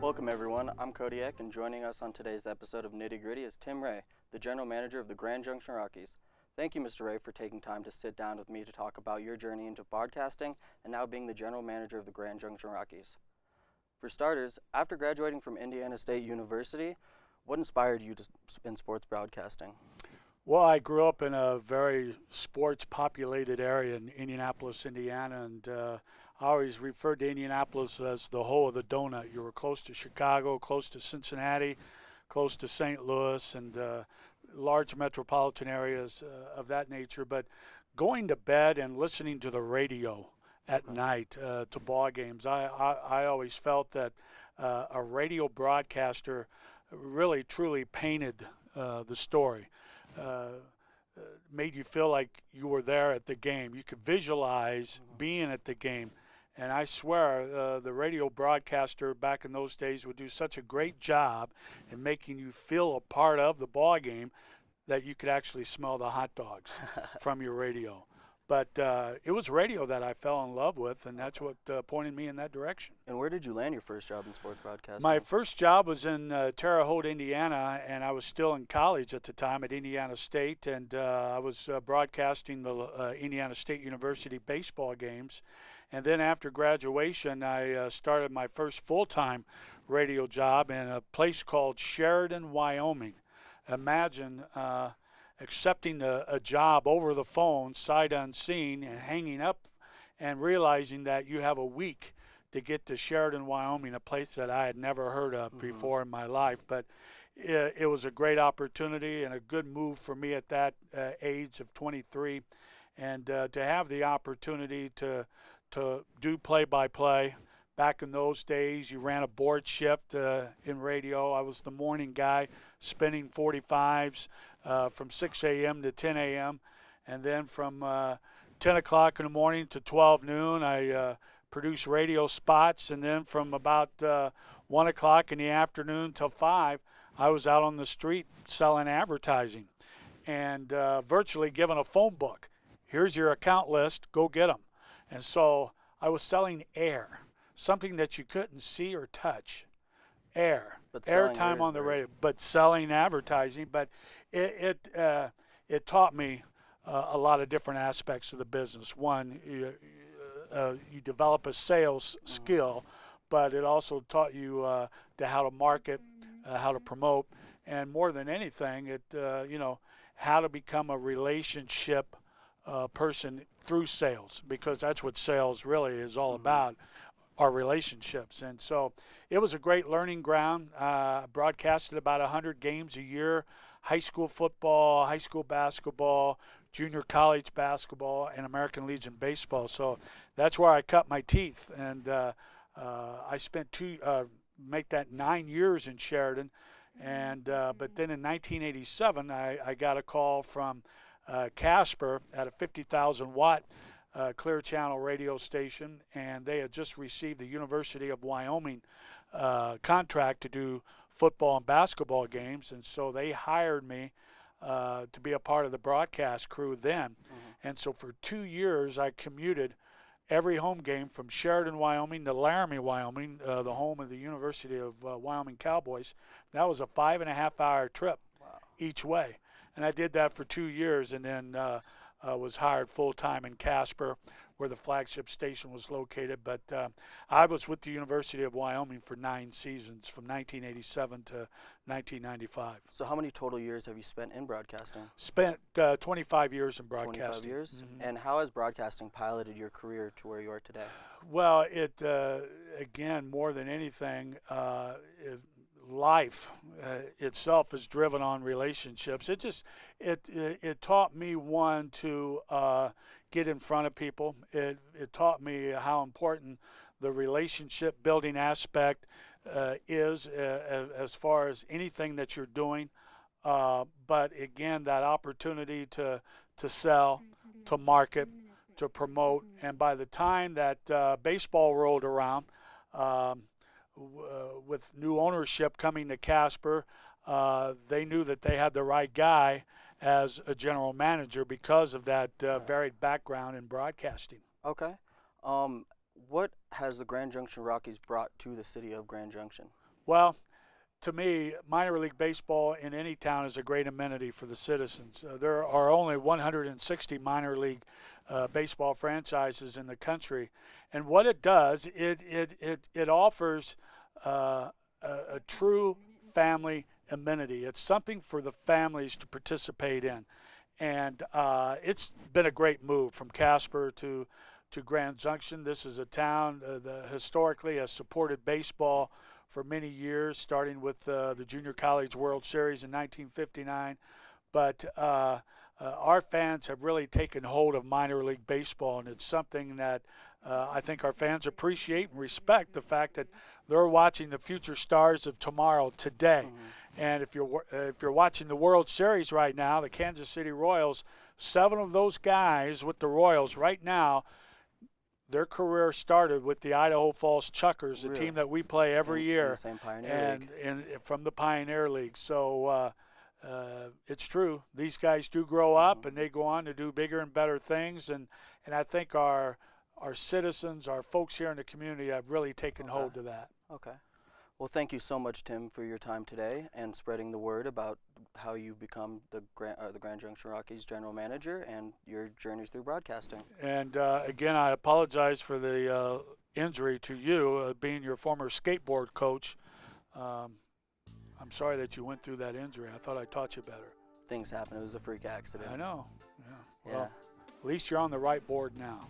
Welcome everyone, I'm Kodiak, and joining us on today's episode of Nitty Gritty is Tim Ray, the General Manager of the Grand Junction Rockies. Thank you, Mr. Ray, for taking time to sit down with me to talk about your journey into broadcasting and now being the General Manager of the Grand Junction Rockies. For starters, after graduating from Indiana State University, what inspired you in sports broadcasting? Well, I grew up in a very sports-populated area in Indianapolis, Indiana, and I always referred to Indianapolis as the whole of the donut. You were close to Chicago, close to Cincinnati, close to St. Louis, and large metropolitan areas of that nature. But going to bed and listening to the radio at night to ball games, I always felt that a radio broadcaster really, truly painted the story. Made you feel like you were there at the game. You could visualize being at the game. And I swear the radio broadcaster back in those days would do such a great job in making you feel a part of the ball game that you could actually smell the hot dogs from your radio. But it was radio that I fell in love with, and that's what pointed me in that direction. And where did you land your first job in sports broadcasting? My first job was in Terre Haute, Indiana, and I was still in college at the time at Indiana State, and I was broadcasting the Indiana State University baseball games. And then after graduation, I started my first full-time radio job in a place called Sheridan, Wyoming. Imagine accepting a job over the phone, sight unseen, and hanging up and realizing that you have a week to get to Sheridan, Wyoming, a place that I had never heard of before in my life. But it was a great opportunity and a good move for me at that age of 23. And to have the opportunity to do play-by-play. Back in those days, you ran a board shift in radio. I was the morning guy, spinning 45s from 6 a.m. to 10 a.m. And then from 10 o'clock in the morning to 12 noon, I produced radio spots. And then from about 1 o'clock in the afternoon till 5, I was out on the street selling advertising and virtually given a phone book. Here's your account list. Go get them. And so I was selling air, something that you couldn't see or touch. Airtime on the radio, but selling advertising. But it taught me a lot of different aspects of the business. One, you develop a sales skill, but it also taught you to how to market, how to promote, and more than anything, how to become a relationship person through sales, because that's what sales really is all about, our relationships. And so it was a great learning ground. Broadcasted about 100 games a year, high school football, high school basketball, junior college basketball, and American Legion baseball. So that's where I cut my teeth. And I spent make that 9 years in Sheridan. And but then in 1987, I got a call from Casper at a 50,000 watt clear channel radio station, and they had just received the University of Wyoming contract to do football and basketball games, and so they hired me to be a part of the broadcast crew then. And so for 2 years I commuted every home game from Sheridan, Wyoming to Laramie, Wyoming, the home of the University of Wyoming Cowboys. That was a 5.5-hour trip each way. And I did that for 2 years, and then was hired full-time in Casper, where the flagship station was located. But I was with the University of Wyoming for 9 seasons, from 1987 to 1995. So how many total years have you spent in broadcasting? Spent 25 years in broadcasting. 25 years? And how has broadcasting piloted your career to where you are today? Well, it again, more than anything, life itself is driven on relationships. It taught me, one, to get in front of people. It taught me how important the relationship building aspect is as far as anything that you're doing. But again, that opportunity to sell, to market, to promote. And by the time that baseball rolled around, with new ownership coming to Casper, they knew that they had the right guy as a general manager because of that varied background in broadcasting. Okay. What has the Grand Junction Rockies brought to the city of Grand Junction? Well, to me, minor league baseball in any town is a great amenity for the citizens. There are only 160 minor league baseball franchises in the country, and what it does, it offers a true family amenity. It's something for the families to participate in, and it's been a great move from Casper to Grand Junction. This is a town that historically has supported baseball for many years, starting with the Junior College World Series in 1959. But our fans have really taken hold of minor league baseball, and it's something that I think our fans appreciate and respect, the fact that they're watching the future stars of tomorrow today. Mm-hmm. And if you're watching the World Series right now, the Kansas City Royals, 7 of those guys with the Royals right now, their career started with the Idaho Falls Chuckers, the team that we play every year, in the same Pioneer League. From the Pioneer League. So it's true. These guys do grow up, and they go on to do bigger and better things. And I think our citizens, our folks here in the community have really taken hold of that. Okay. Well, thank you so much, Tim, for your time today and spreading the word about how you've become the Grand Junction Rockies general manager and your journeys through broadcasting. And again, I apologize for the injury to you, being your former skateboard coach. I'm sorry that you went through that injury. I thought I taught you better. Things happen. It was a freak accident. I know. Yeah. Well, at least you're on the right board now.